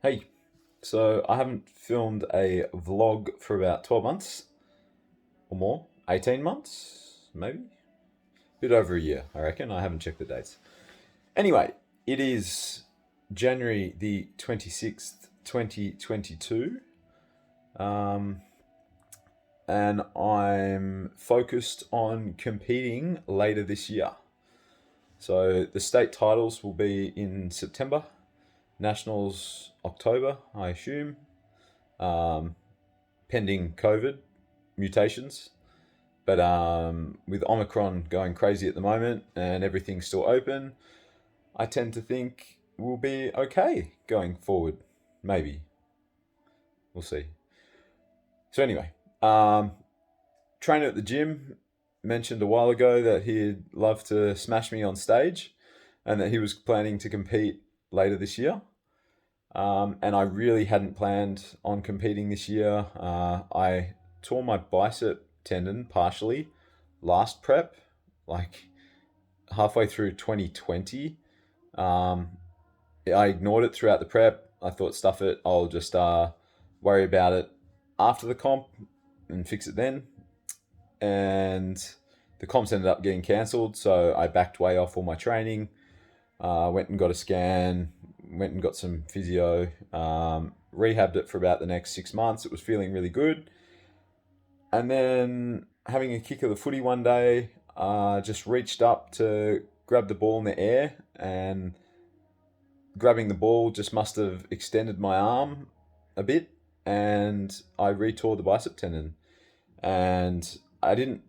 Hey, so I haven't filmed a vlog for about 12 months or more, 18 months, maybe? A bit over a year, I reckon. I haven't checked the dates. Anyway, it is January the 26th, 2022, um, and I'm focused on competing later this year. So the state titles will be in September, nationals October, I assume. Um, Pending COVID mutations. But with Omicron going crazy at the moment and everything's still open, I tend to think we'll be okay going forward. Maybe. We'll see. So, anyway, trainer at the gym mentioned a while ago that he'd love to smash me on stage and that he was planning to compete later this year. And I really hadn't planned on competing this year. I tore my bicep tendon partially last prep, like halfway through 2020. Um, I ignored it throughout the prep. I thought, stuff it, I'll just worry about it after the comp and fix it then. And the comps ended up getting cancelled, so I backed way off all my training. Went and got a scan, went and got some physio, rehabbed it for about the next 6 months. It was feeling really good. And then having a kick of the footy one day, just reached up to grab the ball in the air, and grabbing the ball just must have extended my arm a bit, and I retore the bicep tendon. And I didn't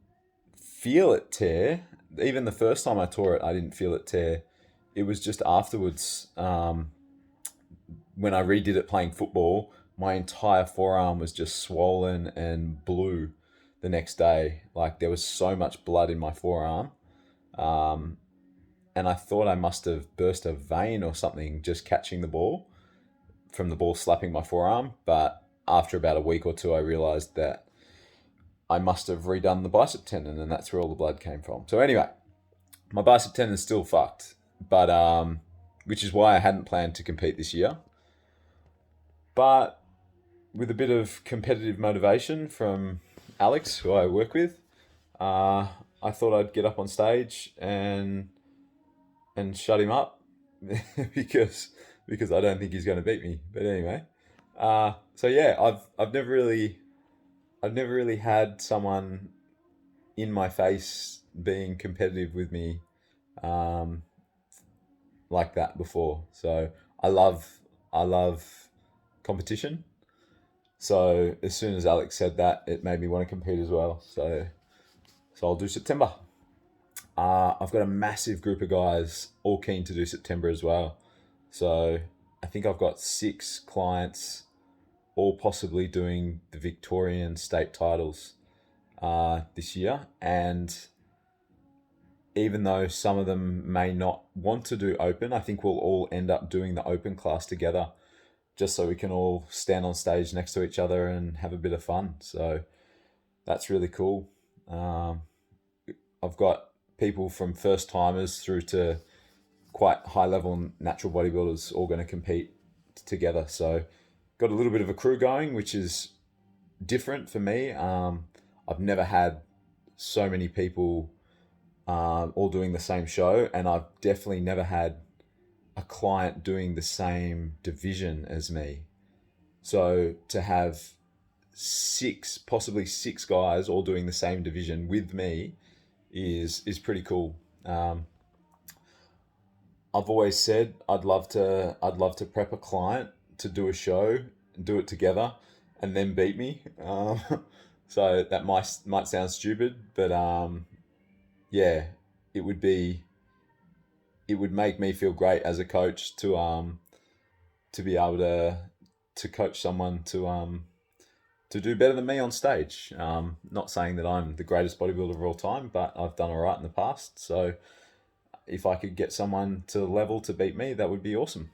feel it tear. Even the first time I tore it, I didn't feel it tear. It was just afterwards, when I redid it playing football, my entire forearm was just swollen and blue the next day. Like, there was so much blood in my forearm. Um, and I thought I must have burst a vein or something just catching the ball from the ball slapping my forearm. But after about a week or two, I realized that I must have redone the bicep tendon, and that's where all the blood came from. So anyway, my bicep tendon's still fucked, but which is why I hadn't planned to compete this year. But with a bit of competitive motivation from Alex, who I work with, I thought I'd get up on stage and shut him up because I don't think he's going to beat me. But anyway, so yeah, I've never really had someone in my face being competitive with me, um, like that before. So I love competition. So as soon as Alex said that, it made me want to compete as well. So I'll do September. I've got a massive group of guys all keen to do September as well. So I think I've got 6 clients, all possibly doing the Victorian state titles this year. And even though some of them may not want to do open, I think we'll all end up doing the open class together, just so we can all stand on stage next to each other and have a bit of fun. So that's really cool. I've got people from first timers through to quite high level natural bodybuilders all going to compete together. So got a little bit of a crew going, which is different for me. I've never had so many people all doing the same show, and I've definitely never had a client doing the same division as me. So to have 6, possibly 6 guys all doing the same division with me is pretty cool. I've always said I'd love to prep a client to do a show, do it together, and then beat me. So that might sound stupid, but yeah, it would make me feel great as a coach to be able to coach someone to do better than me on stage. Not saying that I'm the greatest bodybuilder of all time, but I've done all right in the past. So if I could get someone to the level to beat me, that would be awesome.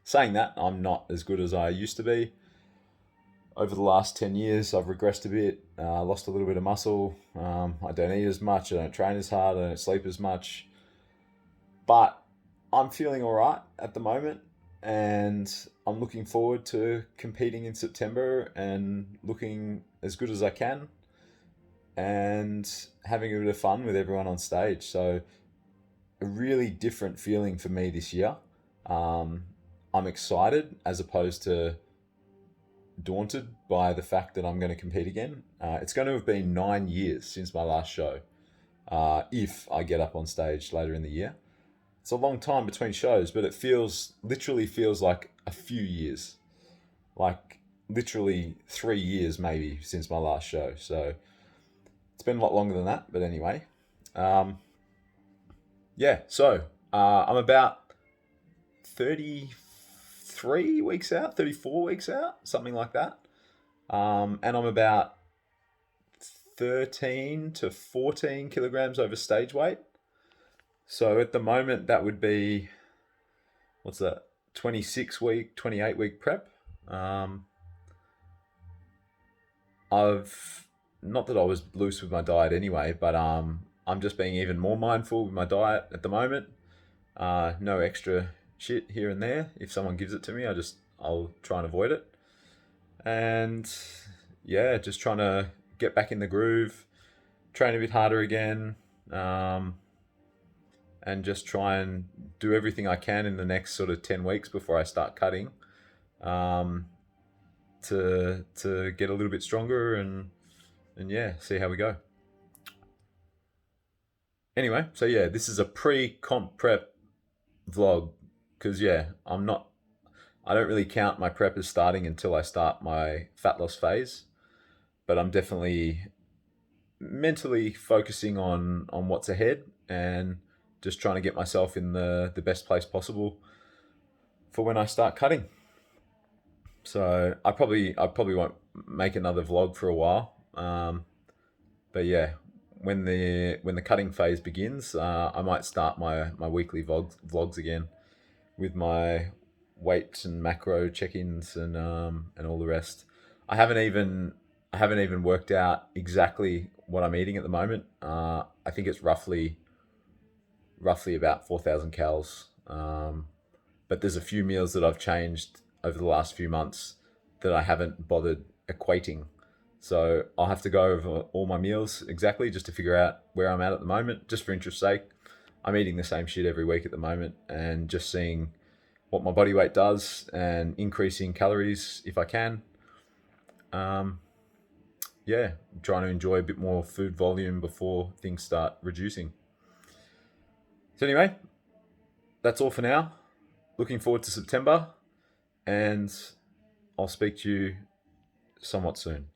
Saying that, I'm not as good as I used to be. Over the last 10 years, I've regressed a bit, lost a little bit of muscle. I don't eat as much, I don't train as hard, I don't sleep as much. But I'm feeling all right at the moment. and I'm looking forward to competing in September and looking as good as I can and having a bit of fun with everyone on stage. So a really different feeling for me this year. Um, I'm excited as opposed to daunted by the fact that I'm going to compete again. It's going to have been 9 years since my last show. If I get up on stage later in the year, it's a long time between shows, but it literally feels like a few years, like literally 3 years maybe since my last show. So it's been a lot longer than that, but anyway, um, yeah. So I'm about 33 weeks out, 34 weeks out, something like that. And I'm about 13 to 14 kilograms over stage weight. So at the moment, that would be, what's that, 26 week, 28 week prep. Um, I've, not that I was loose with my diet anyway, but I'm just being even more mindful with my diet at the moment. No extra shit here and there. If someone gives it to me, I'll try and avoid it. And yeah, just trying to get back in the groove, train a bit harder again, um, and just try and do everything I can in the next sort of 10 weeks before I start cutting, um, to get a little bit stronger and yeah, see how we go. Anyway, so yeah, this is a pre-comp prep vlog because yeah, I don't really count my prep as starting until I start my fat loss phase, but I'm definitely mentally focusing on what's ahead and just trying to get myself in the best place possible for when I start cutting. So I probably won't make another vlog for a while, but yeah, when the cutting phase begins, I might start my weekly vlogs again with my weight and macro check-ins and all the rest. I haven't even I haven't even worked out exactly what I'm eating at the moment. I think it's roughly about 4,000 calories. But there's a few meals that I've changed over the last few months that I haven't bothered equating. So I'll have to go over all my meals exactly just to figure out where I'm at the moment, just for interest's sake. I'm eating the same shit every week at the moment and just seeing what my body weight does and increasing calories if I can. Um, yeah, trying to enjoy a bit more food volume before things start reducing. So anyway, that's all for now. Looking forward to September, and I'll speak to you somewhat soon.